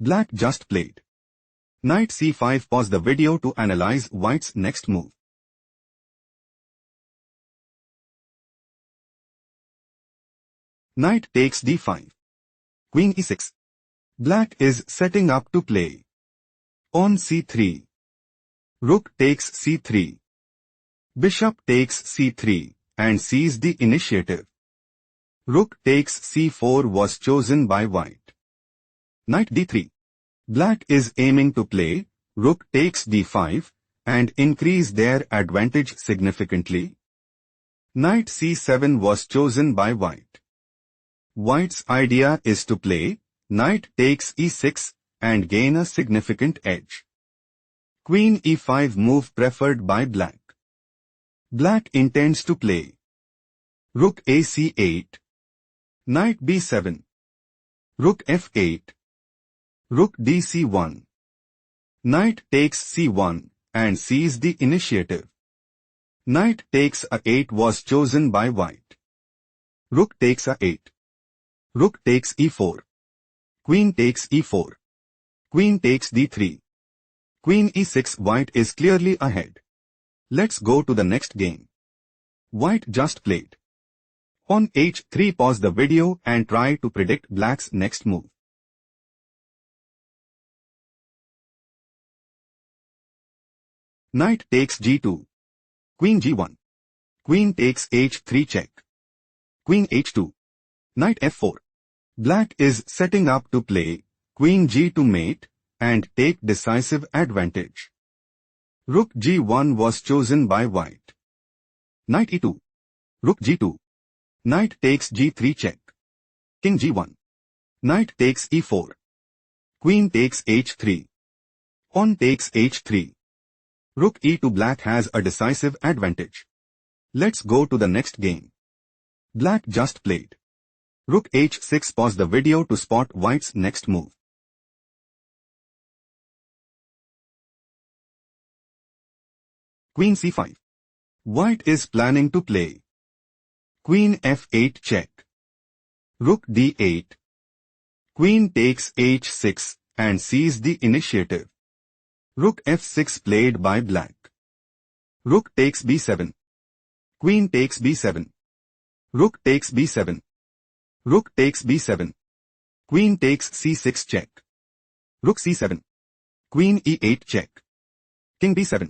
Black just played. Knight c5. Pause the video to analyze white's next move. Knight takes d5. Queen e6. Black is setting up to play. On c3. Rook takes c3. Bishop takes c3 and seizes the initiative. Rook takes c4 was chosen by white. Knight d3. Black is aiming to play rook takes d5 and increase their advantage significantly. Knight c7 was chosen by white. White's idea is to play knight takes e6 and gain a significant edge. Queen e5 move preferred by black. Black intends to play rook a c8, knight b7, rook f8, rook dc1. Knight takes c1 and seizes the initiative. Knight takes a8 was chosen by white. Rook takes a8. Rook takes e4. Queen takes e4. Queen takes d3. Queen e6. White is clearly ahead. Let's go to the next game. White just played. On h3. Pause the video and try to predict black's next move. Knight takes g2. Queen g1. Queen takes h3 check. Queen h2. Knight f4. Black is setting up to play queen g2 mate and take decisive advantage. Rook g1 was chosen by white. Knight e2. Rook g2. Knight takes g3 check. King g1. Knight takes e4. Queen takes h3. Pawn takes h3. Rook e2. Black has a decisive advantage. Let's go to the next game. Black just played. Rook h6. Pause the video to spot white's next move. Queen c5. White is planning to play queen f8 check. Rook d8. Queen takes h6 and seizes the initiative. Rook f6 played by black. Rook takes b7. Queen takes b7. Rook takes b7. Rook takes b7. Queen takes c6 check. Rook c7. Queen e8 check. King b7.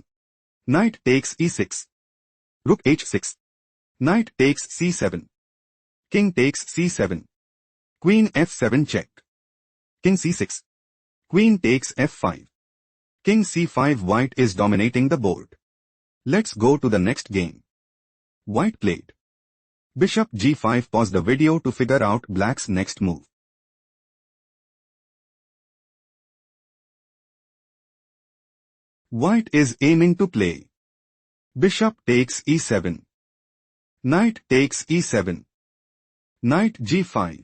Knight takes e6. Rook h6. Knight takes c7. King takes c7. Queen f7 check. King c6. Queen takes f5. King c5. White is dominating the board. Let's go to the next game. White played bishop g5. Pause the video to figure out black's next move. White is aiming to play bishop takes e7. Knight takes e7. Knight g5.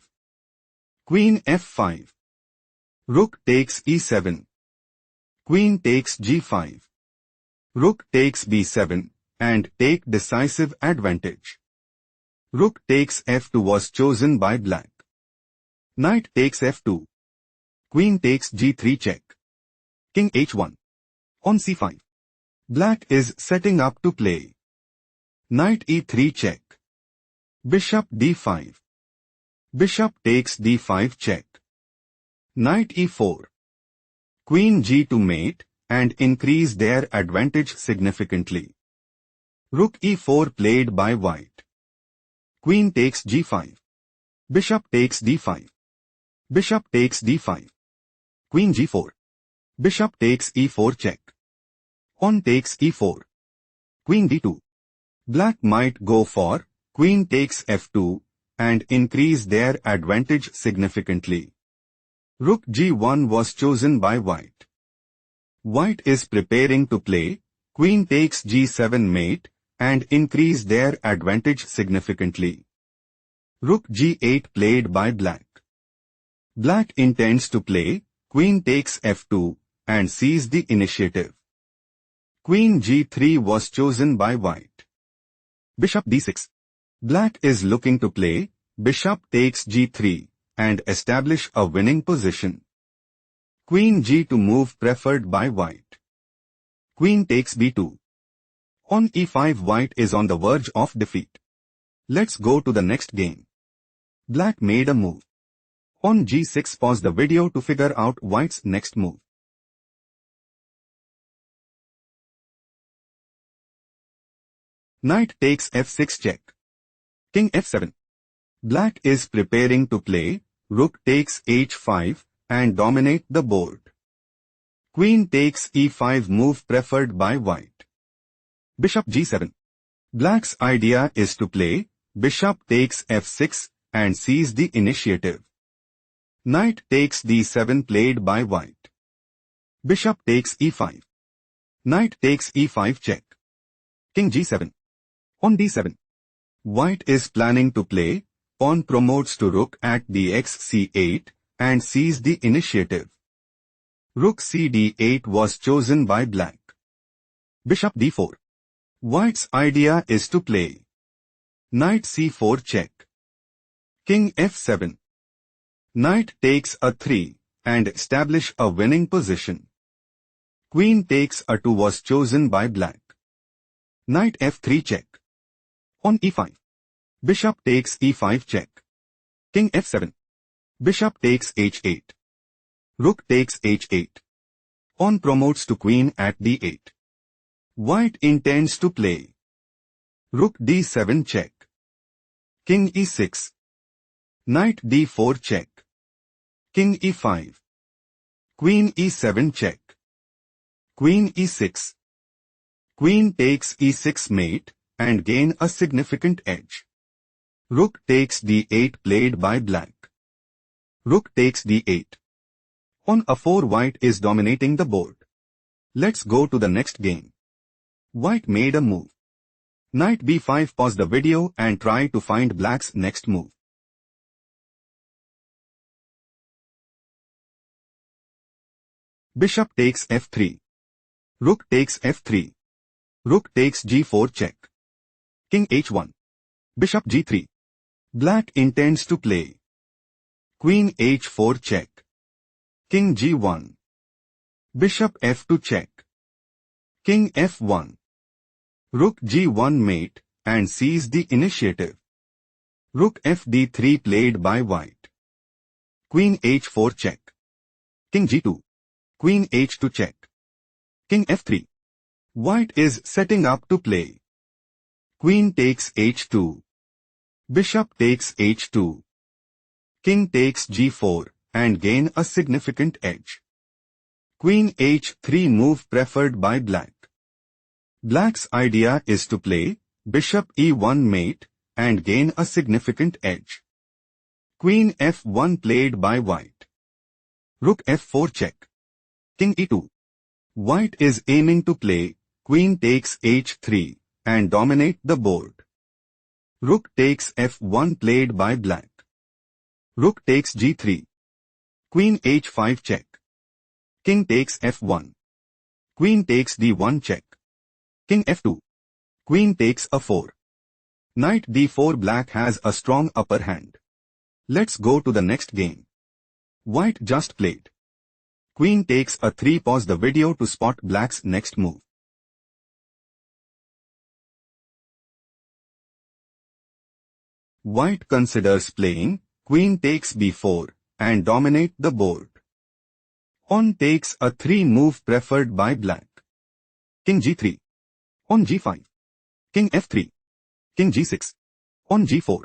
Queen f5. Rook takes e7. Queen takes g5. Rook takes b7 and take decisive advantage. Rook takes f2 was chosen by black. Knight takes f2. Queen takes g3 check. King h1. On c5. Black is setting up to play knight e3 check. Bishop d5. Bishop takes d5 check. Knight e4. Queen g2 mate and increase their advantage significantly. Rook e4 played by white. Queen takes g5. Bishop takes d5. Bishop takes d5. Queen g4. Bishop takes e4 check. Pawn takes e4. Queen d2. Black might go for queen takes f2 and increase their advantage significantly. Rook g1 was chosen by white. White is preparing to play queen takes g7 mate and increase their advantage significantly. Rook g8 played by black. Black intends to play queen takes f2 and seize the initiative. Queen g3 was chosen by white. Bishop d6. Black is looking to play bishop takes g3 and establish a winning position. Queen g2 move preferred by white. Queen takes b2. On e5 white is on the verge of defeat. Let's go to the next game. Black made a move. On g6 pause the video to figure out white's next move. Knight takes f6 check. King f7. Black is preparing to play, rook takes h5 and dominate the board. Queen takes e5 move preferred by white. Bishop g7. Black's idea is to play, bishop takes f6 and seize the initiative. Knight takes d7 played by white. Bishop takes e5. Knight takes e5 check. King g7. On d7. White is planning to play, pawn promotes to rook at dx c8 and seize the initiative. Rook cd8 was chosen by black. Bishop d4. White's idea is to play. Knight c4 check. King f7. Knight takes a 3 and establish a winning position. Queen takes a 2 was chosen by black. Knight f3 check. On e5. Bishop takes e5 check. King f7. Bishop takes h8. Rook takes h8. Pawn promotes to queen at d8. White intends to play. Rook d7 check. King e6. Knight d4 check. King e5. Queen e7 check. Queen e6. Queen takes e6 mate and gain a significant edge. Rook takes d8 played by black. Rook takes d8. On a4 white is dominating the board. Let's go to the next game. White made a move. Knight b5 pause the video and try to find black's next move. Bishop takes f3. Rook takes f3. Rook takes g4 check. King h1. Bishop g3. Black intends to play. Queen h4 check. King g1. Bishop f2 check. King f1. Rook g1 mate and seize the initiative. Rook fd3 played by white. Queen h4 check. King g2. Queen h2 check. King f3. White is setting up to play. Queen takes h2. Bishop takes h2. King takes g4 and gain a significant edge. Queen h3 move preferred by black. Black's idea is to play bishop e1 mate and gain a significant edge. Queen f1 played by white. Rook f4 check. King e2. White is aiming to play queen takes h3 and dominate the board. Rook takes f1 played by black. Rook takes g3. Queen h5 check. King takes f1. Queen takes d1 check. King f2. Queen takes a4. Knight d4 black has a strong upper hand. Let's go to the next game. White just played. Queen takes a 3 pause the video to spot black's next move. White considers playing queen takes b4 and dominate the board. Pawn takes a 3 move preferred by black. King g3. On g5. King f3. King g6. On g4.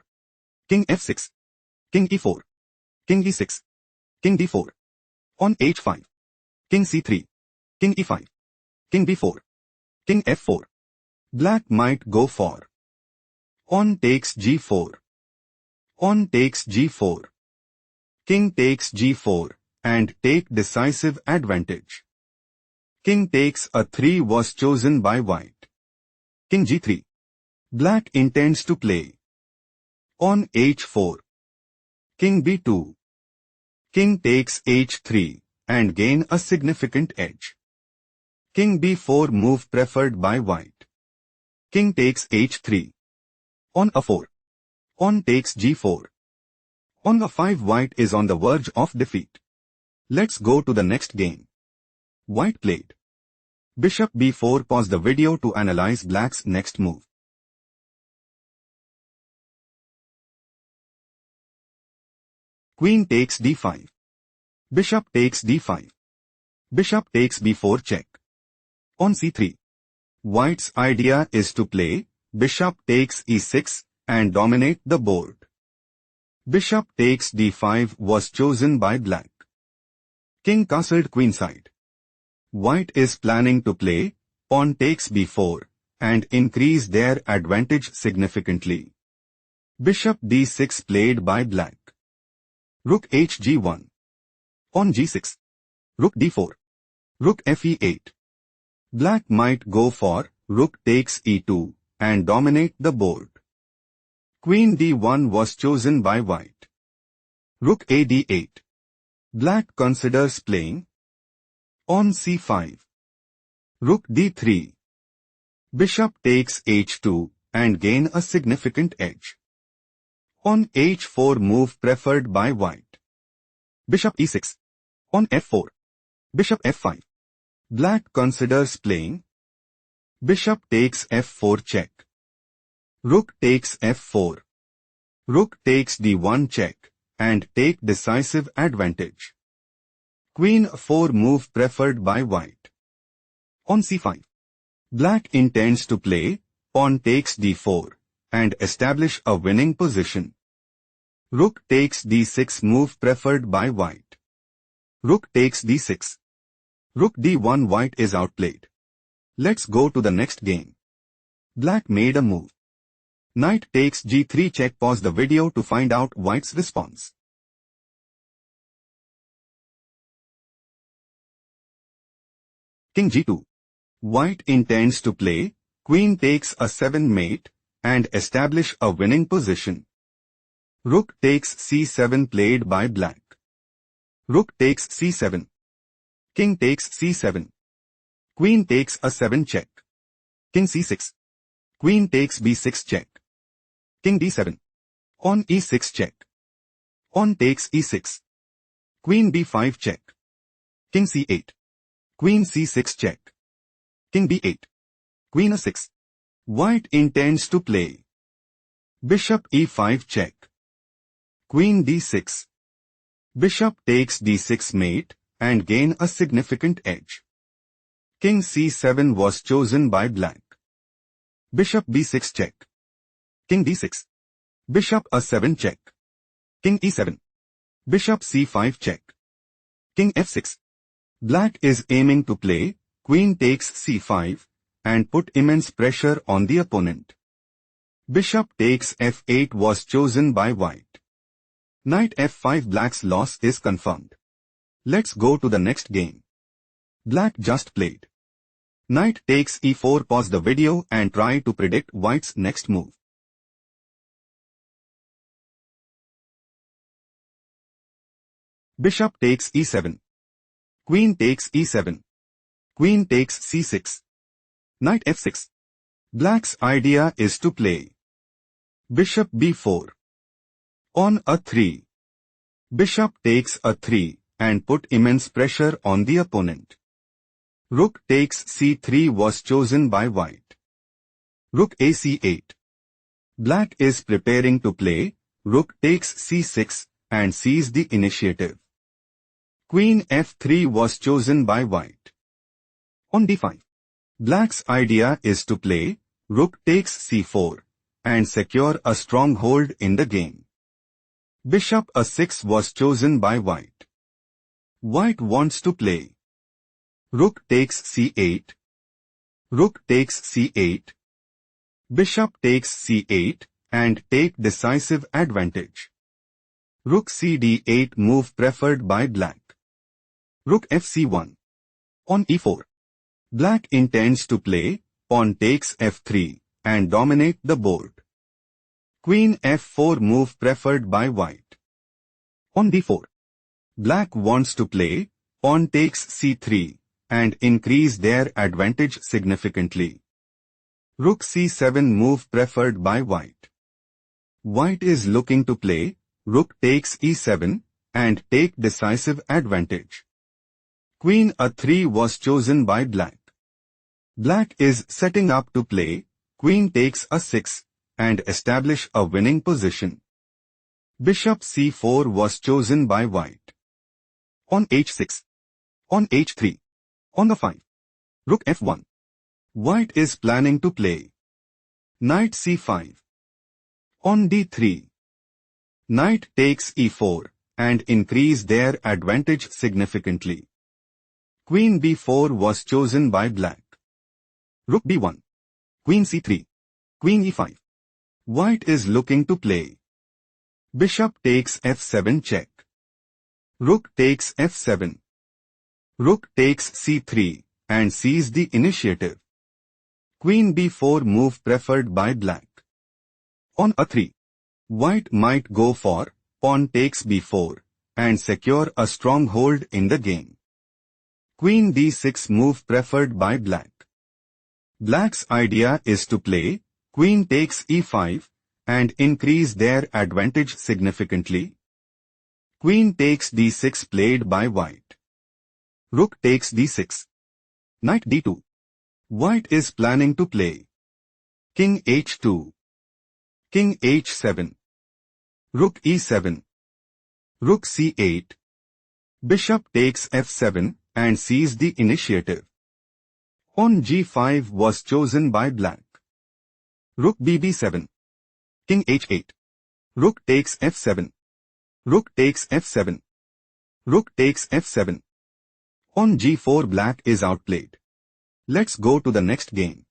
King f6. King e4. King e6. King d4. On h5. King c3. King e5. King b4. King f4. Black might go for. Pawn takes g4. Pawn takes g4. King takes g4 and take decisive advantage. King takes a 3 was chosen by white. King g3. Black intends to play. On h4. King b2. King takes h3 and gain a significant edge. King b4 move preferred by white. King takes h3. On a4. Pawn takes g4. On a5 white is on the verge of defeat. Let's go to the next game. White played bishop b4. Pause the video to analyze black's next move. Queen takes d5. Bishop takes d5. Bishop takes b4 check. On c3. White's idea is to play bishop takes e6 and dominate the board. Bishop takes d5 was chosen by black. King castled queenside. White is planning to play pawn takes b4 and increase their advantage significantly. Bishop d6 played by black. Rook hg1. Pawn g6. Rook d4. Rook fe8. Black might go for rook takes e2 and dominate the board. Queen d1 was chosen by white. Rook a d8. Black considers playing on c5. Rook d3. Bishop takes h2 and gain a significant edge. On h4 move preferred by white. Bishop e6. On f4. Bishop f5. Black considers playing bishop takes f4 check. Rook takes f4. Rook takes d1 check and take decisive advantage. Queen 4 move preferred by white. On c5. Black intends to play pawn takes d4 and establish a winning position. Rook takes d6 move preferred by white. Rook takes d6. Rook d1. White is outplayed. Let's go to the next game. Black made a move. Knight takes g3 check. Pause the video to find out white's response. King g2. White intends to play queen takes a 7 mate and establish a winning position. Rook takes c7 played by black. Rook takes c7. King takes c7. Queen takes a 7 check. King c6. Queen takes b6 check. King d7. On e6 check. Pawn takes e6. Queen b5 check. King c8. Queen c6 check. King b8. Queen a6. White intends to play bishop e5 check. Queen d6. Bishop takes d6 mate and gain a significant edge. King c7 was chosen by black. Bishop b6 check. King d6. Bishop a7 check. King e7. Bishop c5 check. King f6. Black is aiming to play queen takes c5 and put immense pressure on the opponent. Bishop takes f8 was chosen by white. Knight f5. Black's loss is confirmed. Let's go to the next game. Black just played knight takes e4. Pause the video and try to predict white's next move. Bishop takes e7. Queen takes e7. Queen takes c6. Knight f6. Black's idea is to play bishop b4. On a3. Bishop takes a3 and put immense pressure on the opponent. Rook takes c3 was chosen by white. Rook ac8. Black is preparing to play rook takes c6 and seize the initiative. Queen f3 was chosen by white. On d5. Black's idea is to play rook takes c4 and secure a stronghold in the game. Bishop a6 was chosen by white. White wants to play rook takes c8. Rook takes c8. Bishop takes c8 and take decisive advantage. Rook cd8 move preferred by black. Rook fc1. On e4. Black intends to play pawn takes f3 and dominate the board. Queen f4 move preferred by white. On d4. Black wants to play pawn takes c3 and increase their advantage significantly. Rook c7 move preferred by white. White is looking to play rook takes e7 and take decisive advantage. Queen a3 was chosen by black. Black is setting up to play queen takes a6 and establish a winning position. Bishop c4 was chosen by white. On h6. On h3. On the 5. Rook f1. White is planning to play knight c5. On d3. Knight takes e4 and increase their advantage significantly. Queen b4 was chosen by black. Rook b1. Queen c3. Queen e5. White is looking to play bishop takes f7 check. Rook takes f7. Rook takes c3 and seize the initiative. Queen b4 move preferred by black. On a3. White might go for pawn takes b4 and secure a stronghold in the game. Queen d6 move preferred by black. Black's idea is to play queen takes e5 and increase their advantage significantly. Queen takes d6 played by white. Rook takes d6. Knight d2. White is planning to play king h2. King h7. Rook e7. Rook c8. Bishop takes f7 and seize the initiative. On g5 was chosen by black. Rook bb7. King h8. Rook takes f7. Rook takes f7. Rook takes f7. On g4 black is outplayed. Let's go to the next game.